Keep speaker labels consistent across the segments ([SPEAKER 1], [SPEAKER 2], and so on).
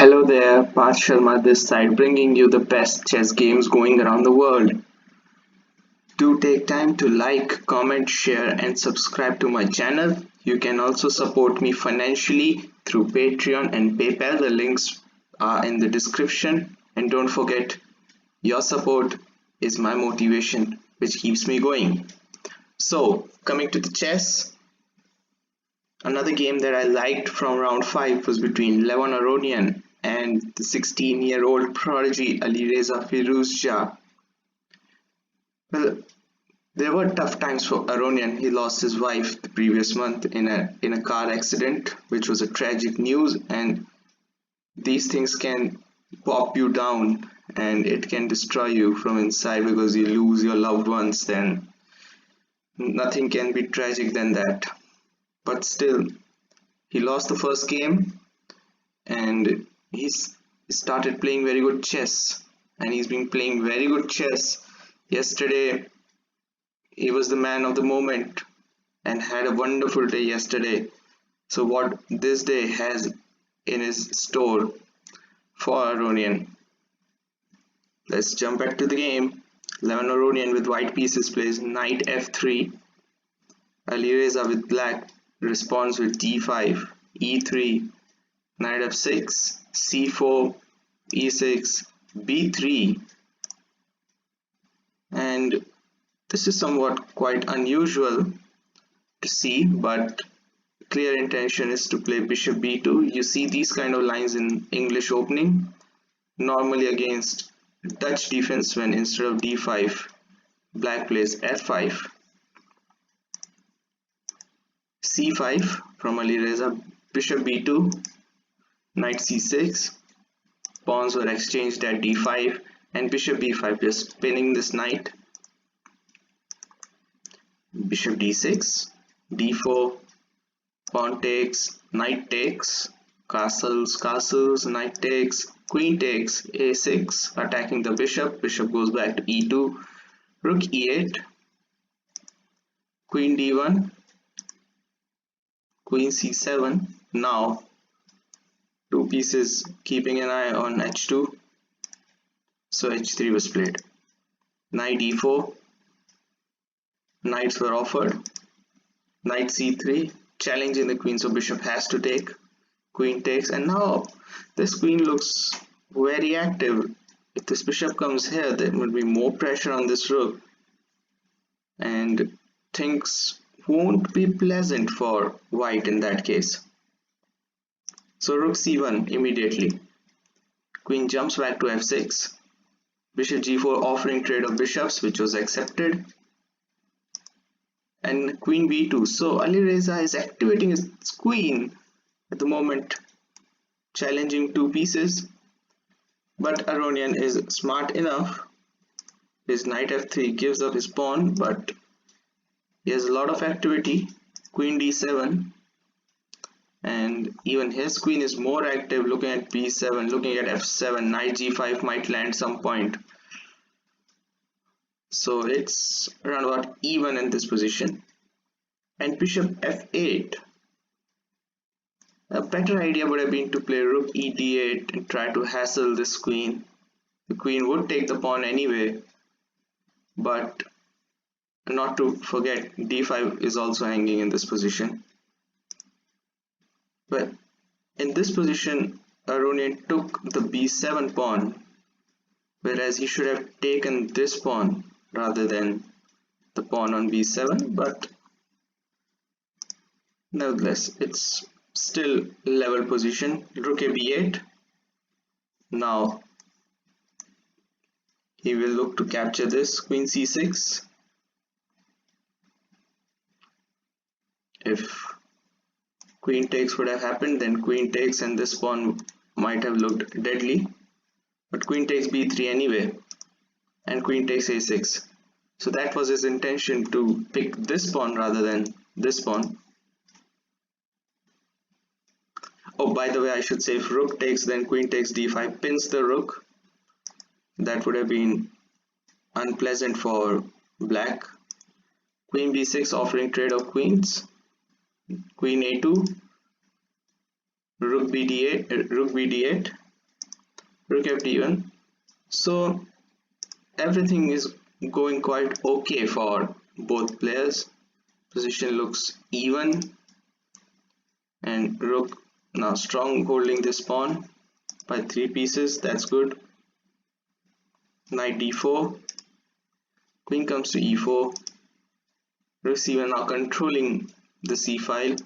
[SPEAKER 1] Hello there, Parth Sharma this side, bringing you the best chess games going around the world. Do take time to like, comment, share, and subscribe to my channel. You can also support me financially through Patreon and PayPal. The links are in the description. And don't forget, your support is my motivation, which keeps me going. So, coming to the chess, another game that I liked from round 5 was between Levon Aronian and the 16-year-old prodigy Alireza Firouzja. Well, there were tough times for Aronian. He lost his wife the previous month in a car accident, which was a tragic news, and these things can pop you down and it can destroy you from inside because you lose your loved ones. Then nothing can be tragic than that. But still, he lost the first game and he started playing very good chess, and he's been playing very good chess. Yesterday he was the man of the moment and had a wonderful day yesterday. So what this day has in his store for Aronian? Let's jump back to the game. Levon Aronian with white pieces plays knight f3. Alireza with black responds with d5, e3, knight f6, c4, e6, b3, and this is somewhat quite unusual to see, but clear intention is to play bishop b2. You see these kind of lines in English opening normally against Dutch defense when instead of d5 black plays f5, c5 from Alireza, bishop b2, knight c6, pawns were exchanged at d5, and bishop b5, just pinning this knight, bishop d6, d4, pawn takes, knight takes, castles, knight takes, queen takes, a6, attacking the bishop, bishop goes back to e2, rook e8, queen d1, queen c7, now two pieces keeping an eye on h2, so h3 was played, knight e4, knights were offered, knight c3, challenging the queen, so bishop has to take, queen takes, and now this queen looks very active. If this bishop comes here, there will be more pressure on this rook and things won't be pleasant for white in that case. So rook c1 immediately, queen jumps back to f6, bishop g4 offering trade of bishops, which was accepted, and queen b2. So Alireza is activating his queen at the moment, challenging two pieces, but Aronian is smart enough. His knight f3 gives up his pawn, but he has a lot of activity, queen d7, and even his queen is more active, looking at b7, looking at f7, knight g5 might land some point. So it's around about even in this position, and bishop f8. A better idea would have been to play rook e d8 and try to hassle this queen. The queen would take the pawn anyway, but not to forget d5 is also hanging in this position. But in this position Aronian took the b7 pawn, whereas he should have taken this pawn rather than the pawn on b7, but nevertheless it's still level position. Rook a b8. Now he will look to capture this, queen c6. If queen takes would have happened, then queen takes and this pawn might have looked deadly, but queen takes b3 anyway, and queen takes a6. So that was his intention, to pick this pawn rather than this pawn. Oh, by the way, I should say if rook takes, then queen takes d5 pins the rook. That would have been unpleasant for black. Queen b6 offering trade of queens. Queen a2, rook b d8, rook f1. So everything is going quite okay for both players. Position looks even, and rook now strong holding this pawn by 3 pieces. That's good. Knight d4, queen comes to e4, rook c1 now controlling the c file.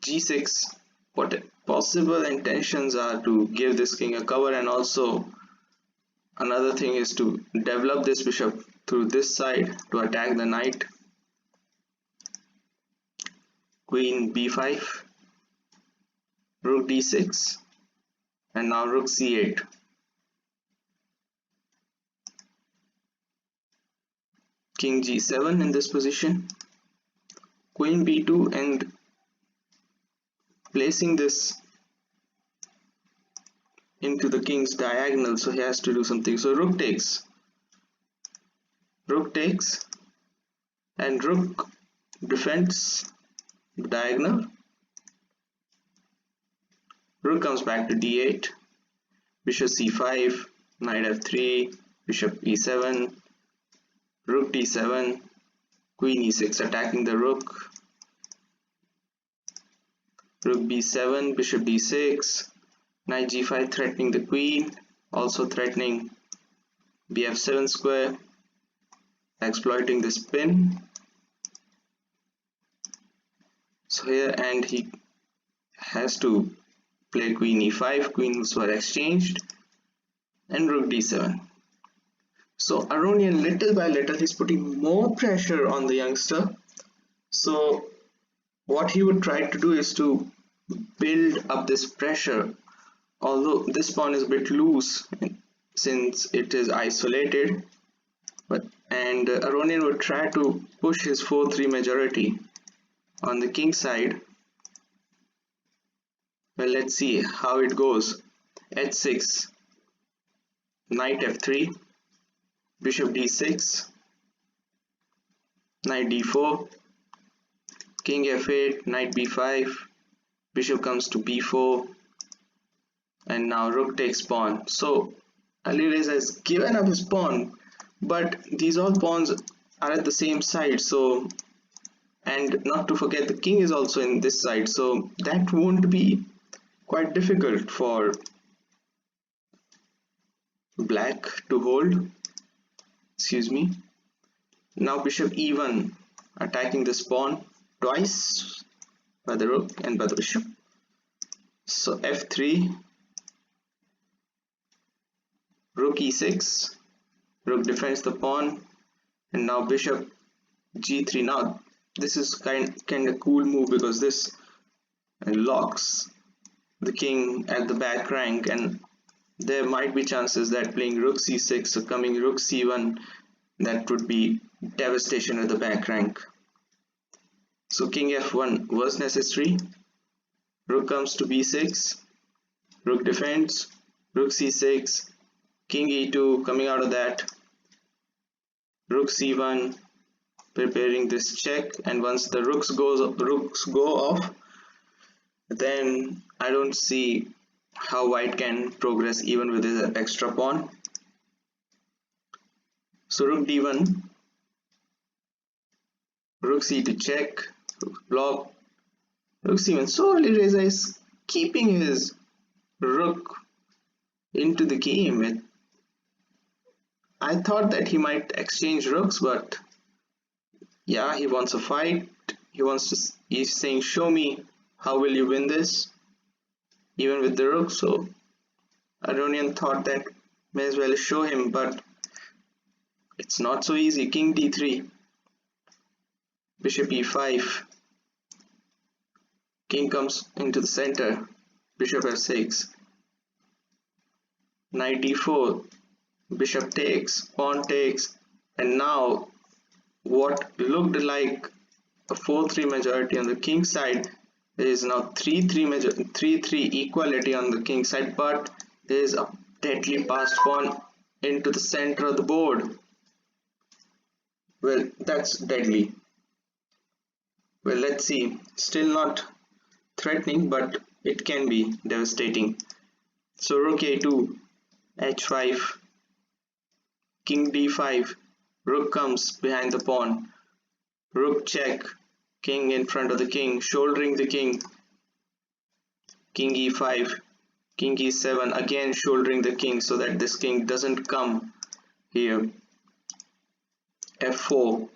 [SPEAKER 1] g6, what possible intentions are to give this king a cover, and also another thing is to develop this bishop through this side to attack the knight. Queen b5, rook d6, and now rook c8. King g7 in this position, queen b2, and placing this into the king's diagonal, so he has to do something. So rook takes, and rook defends the diagonal. Rook comes back to d8, bishop c5, knight f3, bishop e7, rook d7, queen e6 attacking the rook, rook b7, bishop d6, knight g5 threatening the queen, also threatening bf7 square, exploiting the spin. So here, and he has to play queen e5, queens were exchanged, and rook d7. So Aronian, little by little, he's putting more pressure on the youngster. So what he would try to do is to build up this pressure, although this pawn is a bit loose since it is isolated, and Aronian would try to push his 4-3 majority on the king side. Well, let's see how it goes. h6, knight f3, bishop d6, knight d4, king f8, knight b5, bishop comes to b4, and now rook takes pawn. So Alireza has given up his pawn, but these all pawns are at the same side, so, and not to forget the king is also in this side, so that won't be quite difficult for black to hold. Excuse me. Now bishop e1 attacking this pawn twice by the rook and by the bishop. So f3, rook e6, rook defends the pawn, and now bishop g3. Now this is kind of cool move because this locks the king at the back rank, and there might be chances that playing rook c6, so coming rook c1, that would be devastation at the back rank. So king f1 was necessary. Rook comes to b6, rook defends, rook c6, king e2 coming out of that, rook c1 preparing this check, and once the rooks go off, then I don't see how white can progress even with his extra pawn. So rook d1, rook c2 check, rook block, rook c1. So Alireza is keeping his rook into the game. I thought that he might exchange rooks, but yeah, he wants a fight. He's saying, show me how will you win this, even with the rook. So Aronian thought that may as well show him, but it's not so easy. King d3, bishop e5, king comes into the center, bishop f6, knight d4, bishop takes, pawn takes, and now what looked like a 4-3 majority on the king side, there is now 3-3 equality on the king side, but there is a deadly passed pawn into the center of the board. Well, that's deadly. Well, let's see. Still not threatening, but it can be devastating. So rook a2, h5, king d5, rook comes behind the pawn, rook check, king in front of the king, shouldering the king, king e5, king e7, again shouldering the king so that this king doesn't come here, f4,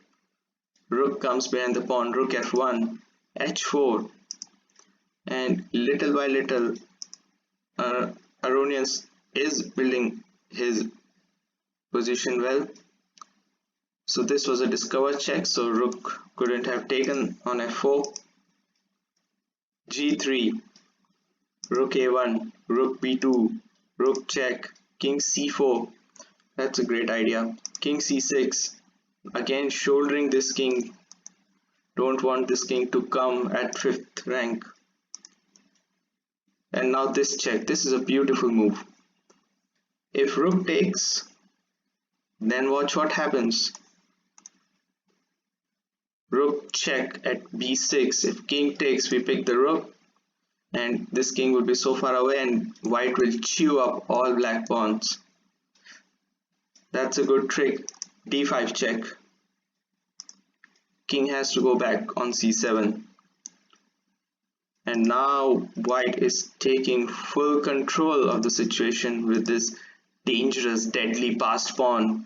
[SPEAKER 1] rook comes behind the pawn, rook f1, h4, and little by little Aronian is building his position well. So this was a discovered check, so rook couldn't have taken on f4, g3, rook a1, rook b2, rook check, king c4, that's a great idea, king c6, again shouldering this king, don't want this king to come at 5th rank. And now this check, this is a beautiful move. If rook takes, then watch what happens. Rook check at b6, if king takes we pick the rook, and this king will be so far away and white will chew up all black pawns. That's a good trick. d5 check, king has to go back on c7, and now white is taking full control of the situation with this dangerous deadly passed pawn.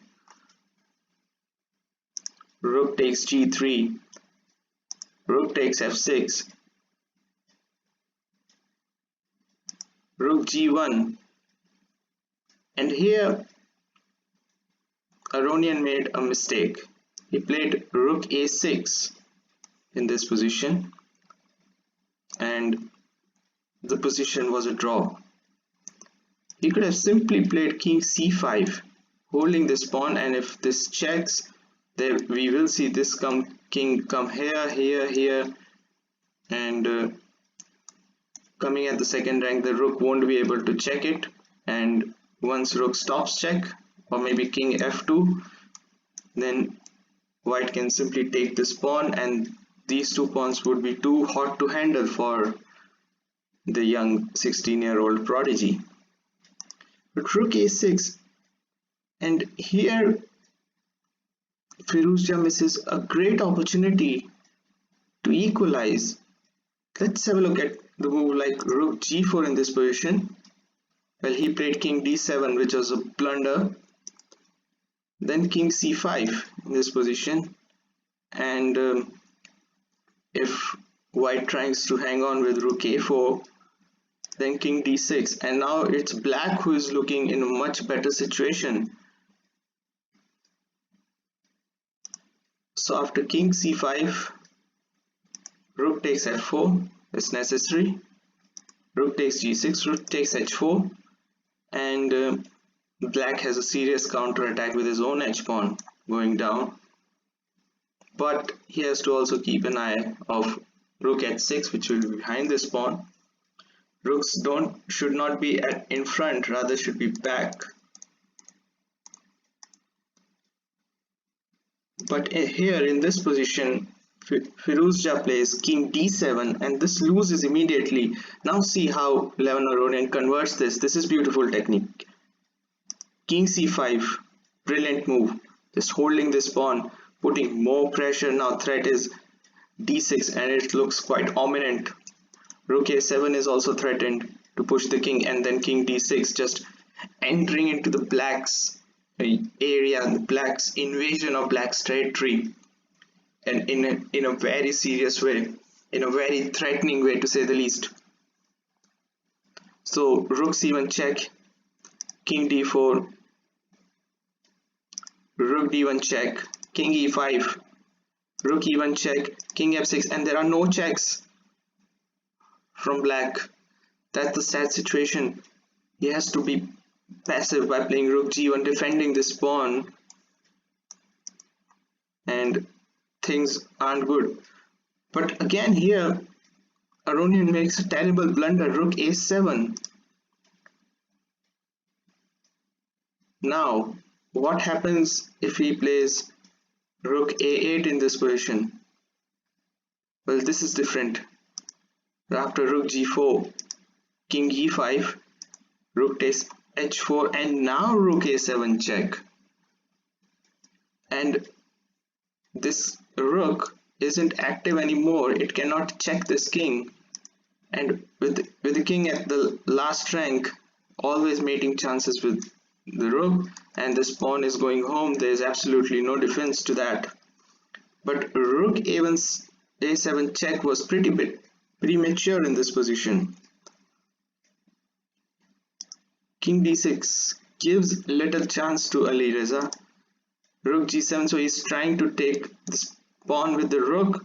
[SPEAKER 1] Rook takes g3, rook takes f6, rook g1, and here Aronian made a mistake. He played rook a6 in this position and the position was a draw. He could have simply played king c5 holding this pawn, and if this checks, there we will see this king come here, and coming at the second rank the rook won't be able to check it, and once rook stops check, or maybe king f2, then white can simply take this pawn, and these two pawns would be too hot to handle for the young 16-year-old prodigy. But rook a6, and here Firouzja misses a great opportunity to equalize. Let's have a look at the move like rook g4 in this position. Well, he played king d7, which was a blunder. Then king c5 in this position, and if white tries to hang on with rook a4, then king d6, and now it's black who is looking in a much better situation. So after king c5, rook takes f4 is necessary, rook takes g6, rook takes h4, and black has a serious counter attack with his own h-pawn going down, but he has to also keep an eye of rook h6, which will be behind this pawn. Rooks should not be in front, rather should be back. But here in this position, Firouzja plays king d7, and this loses immediately. Now see how Levin Aronian converts this. This is beautiful technique. King c5, brilliant move. Just holding this pawn, putting more pressure. Now threat is d6, and it looks quite ominent. Rook a7 is also threatened to push the king, and then king d6, just entering into the blacks area, the blacks invasion of black's territory, and in a very serious way, in a very threatening way to say the least. So rook c1 check, king d4, rook d1 check, king e5, rook e1 check, king f6, and there are no checks from black. That's the sad situation. He has to be passive by playing rook g1, defending this pawn, and things aren't good. But again here Aronian makes a terrible blunder, rook a7. Now what happens if he plays rook a8 in this position? Well, this is different. After rook g4, king e5, rook takes h4, and now rook a7 check. And this rook isn't active anymore, it cannot check this king, and with the king at the last rank, always mating chances with the rook, and this pawn is going home. There is absolutely no defense to that. But rook a7 check was pretty bit premature in this position. King d6 gives little chance to Alireza. Rook g7, so he's trying to take this pawn with the rook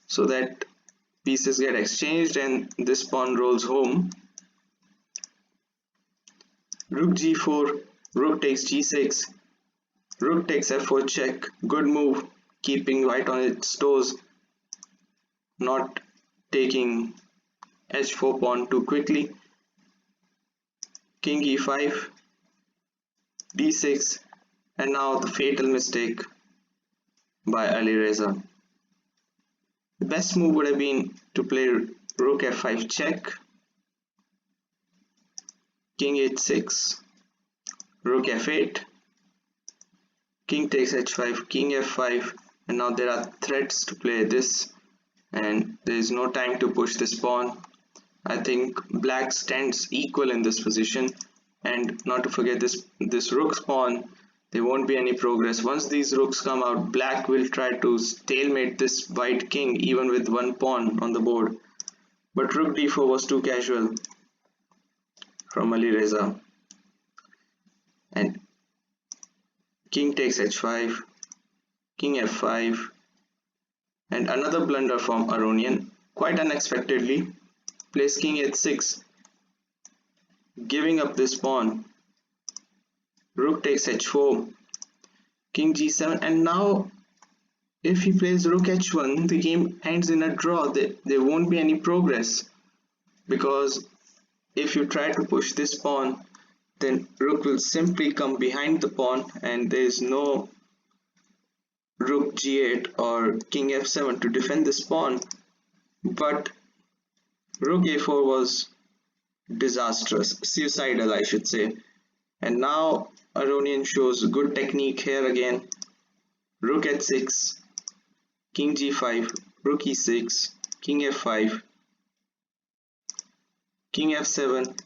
[SPEAKER 1] so that pieces get exchanged and this pawn rolls home. Rook g4, rook takes g6, rook takes f4 check. Good move, keeping white on its toes, not taking h4 pawn too quickly. King e5, d6, and now the fatal mistake by Alireza. The best move would have been to play rook f5 check, king h6, rook f8, king takes h5, king f5, and now there are threats to play this, and there is no time to push this pawn. I think black stands equal in this position, and not to forget this rook's pawn. There won't be any progress. Once these rooks come out, black will try to stalemate this white king even with one pawn on the board. But rook d4 was too casual from Alireza. And king takes h5, king f5, and another blunder from Aronian, quite unexpectedly, plays king h6, giving up this pawn. Rook takes h4, king g7, and now if he plays rook h1, the game ends in a draw. There won't be any progress, because if you try to push this pawn, then rook will simply come behind the pawn and there is no rook g8 or king f7 to defend this pawn. But rook a4 was disastrous, suicidal I should say. And now Aronian shows good technique here again. Rook h6, king g5, rook e6, king f5, king f7,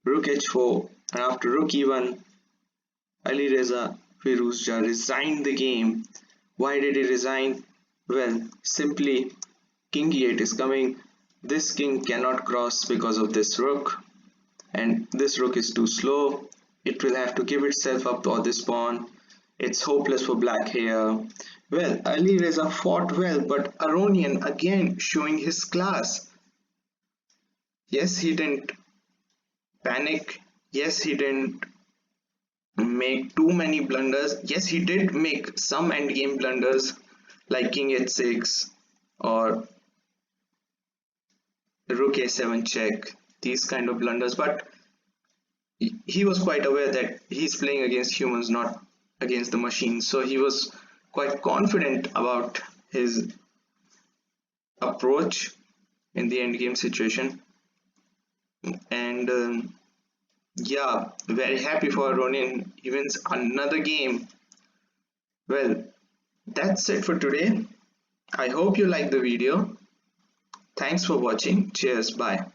[SPEAKER 1] rook h4, and after rook e1, Alireza Firouzja resigned the game. Why did he resign? Well, simply king e8 is coming. This king cannot cross because of this rook, and this rook is too slow. It will have to give itself up or this pawn. It's hopeless for black here. Well, Alireza fought well, but Aronian again showing his class. Yes, he didn't panic. Yes, he didn't make too many blunders. Yes, he did make some endgame blunders like king h6 or rook a7 check, these kind of blunders, but he was quite aware that he's playing against humans, not against the machines, so he was quite confident about his approach in the endgame situation. And yeah, very happy for Aronian. He wins another game. Well, that's it for today. I hope you liked the video. Thanks for watching. Cheers. Bye.